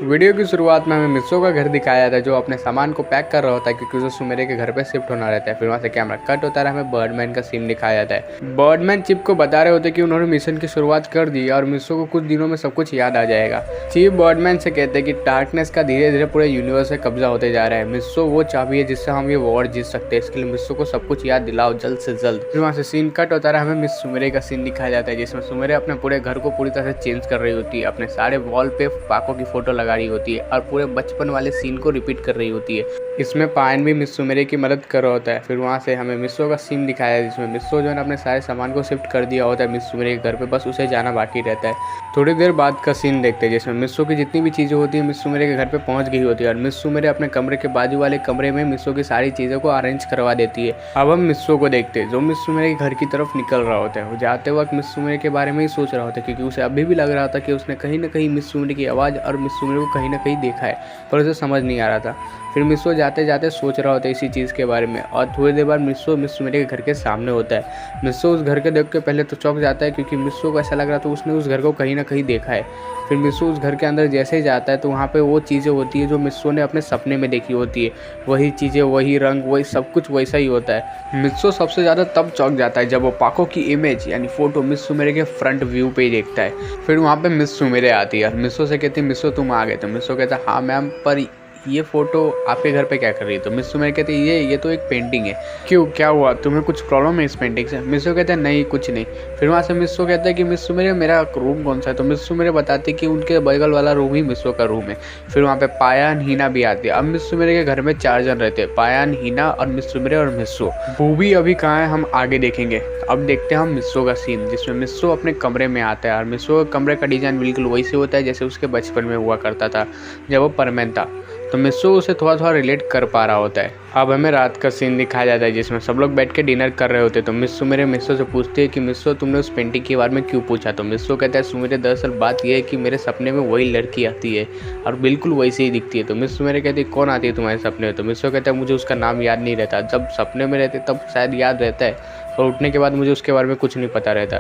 Video की शुरुआत में हमें मिस्सो का घर दिखाया था जो अपने सामान को पैक कर रहा होता है क्योंकि उसे सुमेरे के घर पे शिफ्ट होना रहता है। फिर वहाँ से कैमरा कट होता है, हमें बर्डमैन का सीन दिखाया जाता है। बर्डमैन चिप को बता रहे होते कि उन्होंने मिशन की शुरुआत कर दी और मिस्सो को कुछ दिनों में सब कुछ याद आ जाएगा। चिप बर्डमैन से कहते हैं कि डार्कनेस का धीरे धीरे पूरे यूनिवर्स से कब्जा होते जा रहा है। मिस्सो वो चाबी है जिससे हम ये वॉर जीत सकते हैं, इसके लिए मिस्सो को सब कुछ याद दिलाओ जल्द से जल्द। फिर वहाँ से सीन कट होता है, हमें मिस सुमेरे का सीन दिखाया जाता है जिसमें सुमेरे अपने पूरे घर को पूरी तरह से चेंज कर रही होती है, अपने सारे वॉल पे पाको की फोटो लगा रही होती है और पूरे बचपन वाले सीन को रिपीट कर रही होती है। इसमें पायन भी मिस सुमेरे की मदद कर रहा होता है। फिर वहाँ से हमें मिस्सो का सीन दिखाया है जिसमें मिस्सो जो है अपने सारे सामान को शिफ्ट कर दिया होता है मिस सुमेरे के घर पे, बस उसे जाना बाकी रहता है। थोड़ी देर बाद का सीन देखते हैं जिसमें मिस्सो की जितनी भी चीज़ें होती है मिस सुमेरे के घर पे पहुँच गई होती है और मिस सुमेरे अपने कमरे के बाजू वाले कमरे में मिस्सो की सारी चीज़ों को अरेंज करवा देती है। अब हम मिस्सो को देखते हैं जो मिस सुमेरे के घर की तरफ निकल रहा होता है। वो जाते वक्त मिस सुमेरे के बारे में ही सोच रहा होता है क्योंकि उसे अभी भी लग रहा था कि उसने कहीं ना कहीं मिस सुमेरे की आवाज़ और मिस सुमेरे को कहीं ना कहीं देखा है, पर उसे समझ नहीं आ रहा था। फिर मिस्सो जाते जाते सोच रहा होता है इसी चीज़ के बारे में और थोड़ी देर बाद मिस्सो मिस सुमेरे के घर के सामने होता है। मिस्सो उस घर के देख के पहले तो चौंक जाता है क्योंकि मिस्सो को ऐसा लग रहा था उसने उस घर को कहीं ना कहीं देखा है। फिर मिस्सो उस घर के अंदर जैसे ही जाता है तो वहाँ पे वो चीज़ें होती है जो मिस्सो ने अपने सपने में देखी होती है, वही चीज़ें, वही रंग, वही सब कुछ वैसा ही होता है। मिस्सो सबसे ज़्यादा तब चौंक जाता है जब वो पाको की इमेज यानी फ़ोटो मिस सुमेरे के फ्रंट व्यू पे ही देखता है। फिर वहाँ पे मिस सुमेरे आती है और मिस्सो से कहती है मिस्सो तुम आ गए। तो मिस्सो कहता है हाँ मैम, पर ये फ़ोटो आपके घर पे क्या कर रही है? तो मिस सुमेरे कहती है ये तो एक पेंटिंग है। क्यों, क्या हुआ, तुम्हें कुछ प्रॉब्लम है इस पेंटिंग से? मिस्सो कहता है नहीं कुछ नहीं। फिर वहाँ से मिस्सो कहता है कि मिस सुमेरे मेरा रूम कौन सा है? तो मिस सुमेरे बताती है कि उनके बगल वाला रूम ही मिस्सो का रूम है। फिर वहाँ पे पायन, हीना भी आती है। अब मिस सुमेरे के घर में 4 जन रहते हैं, पायन, हीना और मिस सुमेरे और मिस्सो। बूबी अभी कहाँ है हम आगे देखेंगे। अब देखते हैं हम मिस्सो का सीन जिसमें मिस्सो अपने कमरे में आता है और मिस्सो के कमरे का डिज़ाइन बिल्कुल वैसे होता है जैसे उसके बचपन में हुआ करता था जब वो परमैन था। तो मिस्सो उसे थोड़ा थोड़ा रिलेट कर पा रहा होता है। अब हमें रात का सीन दिखाया जाता है जिसमें सब लोग बैठ के डिनर कर रहे होते हैं। तो मिस सुमेरे मिस्सो से पूछती है कि मिस्सो तुमने उस पेंटिंग के बारे में क्यों पूछा? तो मिस्सो कहता है सुमेरे दरअसल बात यह है कि मेरे सपने में वही लड़की आती है और बिल्कुल वैसे ही दिखती है। तो मिस सुमेरे कहती है कौन आती है तुम्हारे सपने में? तो मिस्सो कहता है मुझे उसका नाम याद नहीं रहता, जब सपने में रहते तब शायद याद रहता है और उठने के बाद मुझे उसके बारे में कुछ नहीं पता रहता।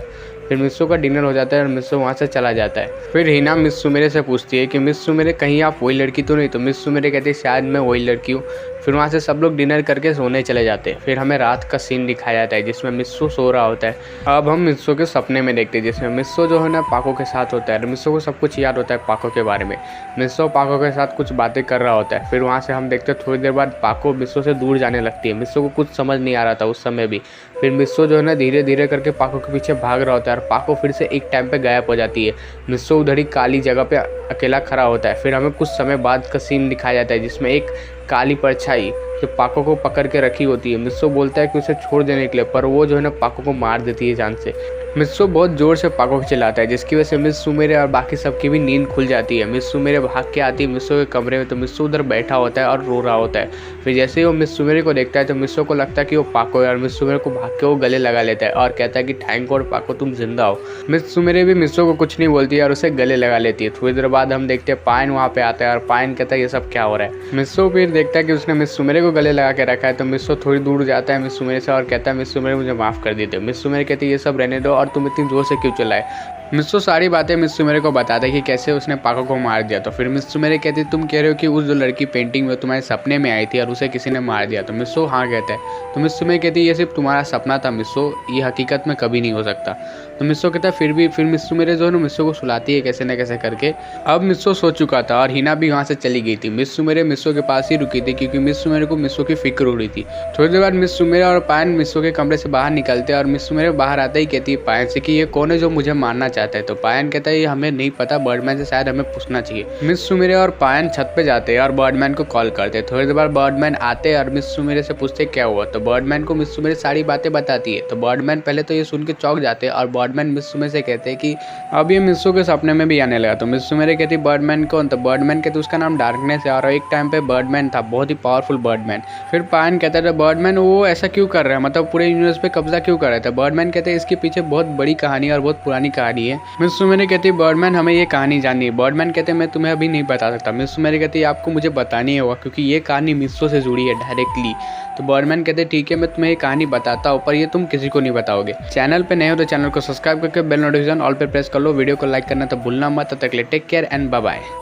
फिर मिस्सो का डिनर हो जाता है और मिस्सो वहाँ से चला जाता है। फिर हीना मिस सुमेरे से पूछती है कि मिस सुमेरे कहीं आप वही लड़की तो नहीं? तो मिस सुमेरे कहती है शायद मैं वही लड़की हूँ। फिर वहाँ से सब लोग डिनर करके सोने चले जाते हैं। फिर हमें रात का सीन दिखाया जाता है जिसमें मिस्सो सो रहा होता है। अब हम मिस्सो के सपने में देखते हैं जिसमें मिस्सो जो है ना पाको के साथ होता है और मिस्सो को सब कुछ याद होता है पाको के बारे में। मिस्सो पाको के साथ कुछ बातें कर रहा होता है। फिर वहाँ से हम देखते हैं थोड़ी देर बाद पाको मिस्सो से दूर जाने लगती है। मिस्सो को कुछ समझ नहीं आ रहा था उस समय भी। फिर मिस्सो जो है ना धीरे धीरे करके पाको के पीछे भाग रहा होता है और पाको फिर से एक टाइम पे गायब हो जाती है। मिस्सो उधर ही काली जगह पे अकेला खड़ा होता है। फिर हमें कुछ समय बाद का सीन दिखाया जाता है जिसमें एक काली परछाई जो पाको को पकड़ के रखी होती है। मिस्सो बोलता है कि उसे छोड़ देने के लिए, पर वो जो है ना पाको को मार देती है जान से। मिस्सो बहुत ज़ोर से पाको को चिल्लाता है जिसकी वजह से मिस सुमेरे और बाकी सबकी भी नींद खुल जाती है। मिस सुमेरे भाग के आती है मिस्सो के कमरे में, तो मिस्सो उधर बैठा होता है और रो रहा होता है। फिर जैसे ही वो मिस सुमेरे को देखता है तो मिस्सो को लगता है कि वो पाको है और मिस सुमेरे को भाग के वो गले लगा लेता है और कहता है कि थैंक गॉड पाको तुम जिंदा हो। मिस सुमेरे भी मिस्सो को कुछ नहीं बोलती है और उसे गले लगा लेती है। थोड़ी देर बाद हम देखते हैं पायन वहाँ पे आता है और पायन कहता है ये सब क्या हो रहा है। मिस्सो फिर देखता है कि उसने मिस सुमेरे को गले लगा के रखा है। तो मिस्सो थोड़ी दूर जाता है मिस सुमेरे से और कहता है मिस सुमेरे मुझे माफ़ कर देते। मिस सुमेरे कहती है ये सब रहने दो और तुम इतनी जोर से क्यों चलाए? मिस्सो सारी बातें मिस सुमेरे को बताता है कि कैसे उसने पाको को मार दिया। तो फिर मिस सुमेरे कहती है तुम कह रहे हो कि उस जो लड़की पेंटिंग में तुम्हारे सपने में आई थी और उसे किसी ने मार दिया? तो मिस्सो हाँ कहता है। तो मिस सुमेरे कहती है ये सिर्फ तुम्हारा सपना था मिस्सो, ये हकीकत में कभी नहीं हो सकता। तो मिस्सो कहता है फिर मिस सुमेरे जो है ना मिस्सो को सुलाती है कैसे न कैसे करके। अब मिस्सो सो चुका था और हीना भी वहाँ से चली गई थी। मिस सुमेरे मिस्सो के पास ही रुकी थी क्योंकि मिस सुमेरे को मिस्सो की फिक्र हो रही थी। थोड़ी देर बाद मिस सुमेरे और पायन मिस्सो के कमरे से बाहर निकलते हैं और मिस सुमेरे बाहर आते ही कहती है पायन से कि ये कौन है जो मुझे मारना चाहता है? तो पायन कहता है ये हमें नहीं पता, बर्डमैन से शायद हमें पूछना चाहिए। मिस सुमेरे और पायन छत पे जाते हैं और बर्डमैन को कॉल करते हैं। थोड़ी देर बाद बर्डमैन आते हैं और मिस सुमेरे से पूछते क्या हुआ। तो बर्डमैन को मिस सुमेरे सारी बातें बताती है। तो बर्डमैन पहले तो ये सुन के चौंक जाते हैं और बर्डमैन मिस सुमेरे से कहते हैं कि अब ये मिस्सो के सपने में भी आने लगा। तो मिस सुमेरे कहती बर्डमैन कौन? तो बर्डमैन कहते उसका नाम डार्कनेस है और एक टाइम पे बर्डमैन था, बहुत ही पावरफुल बर्डमैन। फिर पायन कहता था बर्डमैन वो ऐसा क्यों कर रहा है, मतलब पूरे यूनिवर्स पे कब्जा क्यों कर रहा था? बर्डमैन कहते हैं इसके पीछे बहुत बड़ी कहानी और बहुत पुरानी कहानी है। मिस सुमेरे कहती बर्डमैन हमें ये कहानी जाननी है। बर्डमैन कहते मैं तुम्हें अभी नहीं बता सकता। मिस सुमेरे कहती आपको मुझे बतानी होगा क्योंकि ये कहानी मिस्सो से जुड़ी है डायरेक्टली। तो बर्डमैन कहते ठीक है मैं तुम्हें ये कहानी बताता हूँ पर ये तुम किसी को नहीं बताओगे। चैनल पे नए हो तो चैनल को सब्सक्राइब करके बेल नोटिफिकेशन ऑल पे प्रेस कर लो। वीडियो को लाइक करना तो भूलना मत। तब तक के लिए take care and bye bye.